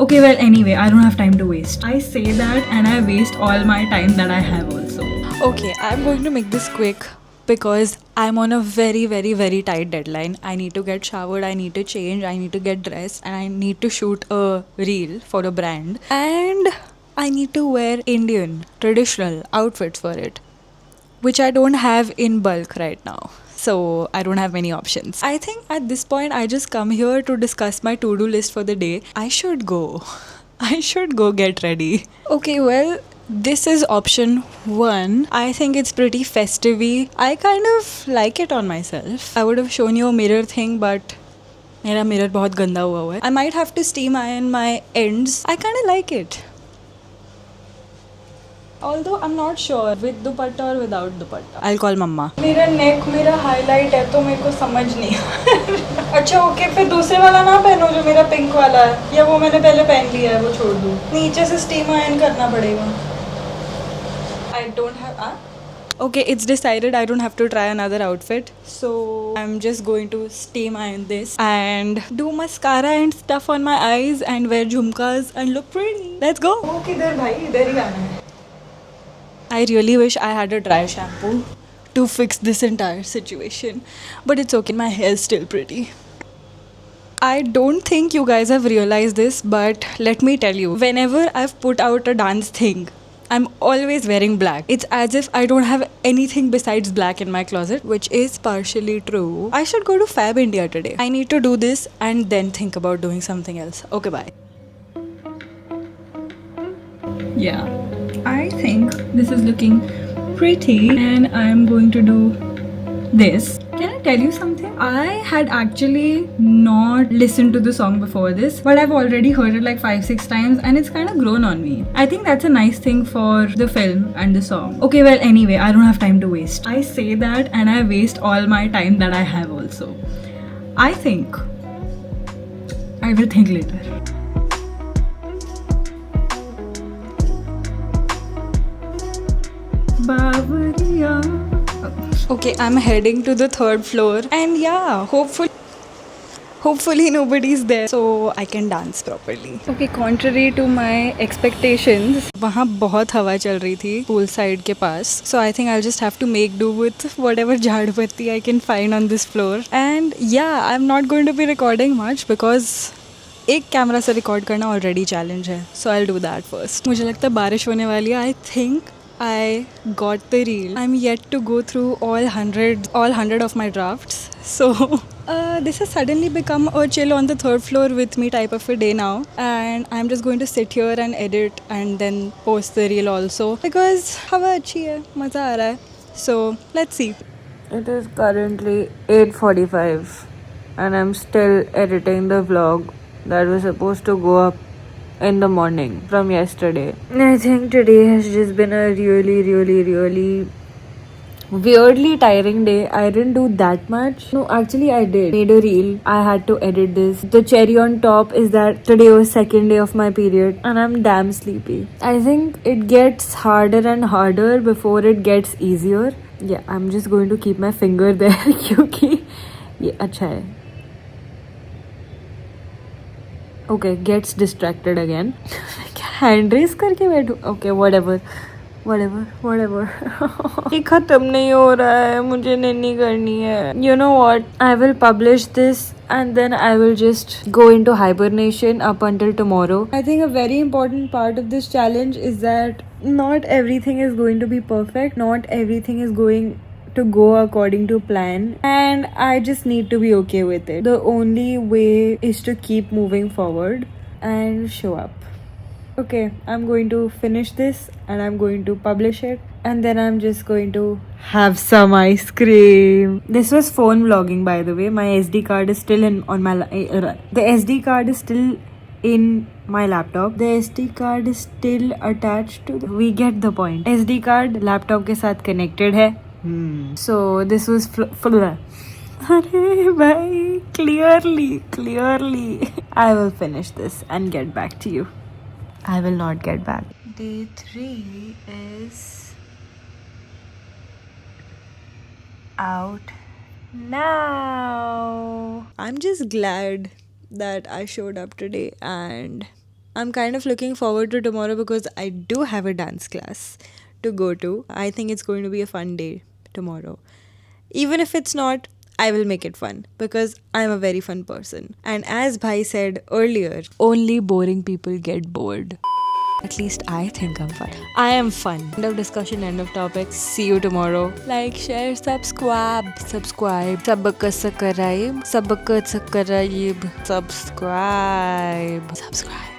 Okay, well, anyway, I don't have time to waste. I say that and I waste all my time that I have also. Okay, I'm going to make this quick because I'm on a very, very, very tight deadline. I need to get showered, I need to change, I need to get dressed, and I need to shoot a reel for a brand. And I need to wear Indian traditional outfits for it, which I don't have in bulk right now. So I don't have many options. I think at this point, I just come here to discuss my to do list for the day. I should go. I should go get ready. Okay, well, this is option one. I think it's pretty festive. I kind of like it on myself. I would have shown you a mirror thing, but मेरा mirror बहुत गंदा हुआ है. I might have to steam iron my ends. I kind of like it. Although I'm not sure with dupatta or without dupatta. I'll call mama. मेरा neck मेरा highlight है तो मेरे को समझ नहीं अच्छा ओके फिर दूसरे वाला ना पहनो जो मेरा पिंक वाला है या वो मैंने पहले पहन लिया है वो छोड़ दूँ नीचे से स्टीम आयन करना पड़ेगा I don't have Okay, it's decided I don't have to try another outfit. So I'm just going to steam iron this and do mascara and stuff on my eyes and wear jhumkas and look pretty. Let's go. Okay, there bhai, idhar hi aana hai. I really wish I had a dry shampoo to fix this entire situation. But it's okay, my hair's still pretty. I don't think you guys have realized this, but let me tell you, whenever I've put out a dance thing, I'm always wearing black. It's as if I don't have anything besides black in my closet, which is partially true. I should go to Fab India today. I need to do this and then think about doing something else. Okay, bye. Yeah, I think this is looking pretty and I'm going to do this. Can I tell you something? I had actually not listened to the song before this, but I've already heard it like 5-6 times and it's kind of grown on me. I think that's a nice thing for the film and the song. Okay, well, anyway, I don't have time to waste. I say that and I waste all my time that I have also. I think I will think later. Okay, I'm heading to the third floor and yeah, hopefully nobody's there so I can dance properly. Okay, contrary to my expectations, वहाँ बहुत हवा चल रही थी pool side के पास. So I think I'll just have to make do with whatever झाड़ पत्ती I can find on this floor. And yeah, I'm not going to be recording much because एक कैमरा से रिकॉर्ड करना already challenge है so I will do that first मुझे लगता है बारिश होने वाली है I think I got the reel. I'm yet to go through all 100 of my drafts. So this has suddenly become a chill on the third floor with me type of a day now. And I'm just going to sit here and edit and then post the reel also. Because हवा अच्छी है, मज़ा आ रहा है. So let's see. It is currently 8:45 and I'm still editing the vlog that was supposed to go up in the morning from yesterday. I think today has just been a really weirdly tiring day. I didn't do that much. No, actually I did. Made a reel. I had to edit this. The cherry on top is that today was second day of my period and I'm damn sleepy. I think it gets harder and harder before it gets easier. Yeah, I'm just going to keep my finger there क्योंकि ये अच्छा है. Okay, gets distracted again. Hand raise करके बैठू. Okay, whatever. ये खत्म नहीं हो रहा है मुझे नन्ही करनी है. You know what? I will publish this and then I will just go into hibernation up until tomorrow. I think a very important part of this challenge is that not everything is going to be perfect. Not everything is going to go according to plan and I just need to be okay with it. The only way is to keep moving forward and show up. Okay, I'm going to finish this and I'm going to publish it and then I'm just going to have some ice cream. This was phone vlogging by the way. My SD card is still on my the SD card is still in my laptop. The SD card is still attached to we get the point. SD card laptop के साथ connected है. So this was अरे भाई clearly I will finish this and get back to you. I will not get back. Day 3 is out now. I'm just glad that I showed up today and I'm kind of looking forward to tomorrow because I do have a dance class to go to. I think it's going to be a fun day tomorrow. Even if it's not, I will make it fun because I'm a very fun person. And as Bhai said earlier, only boring people get bored. At least I think I'm fun. I am fun. End of discussion, end of topic. See you tomorrow. Like, share, subscribe. Subscribe. Subscribe. Subscribe. Subscribe.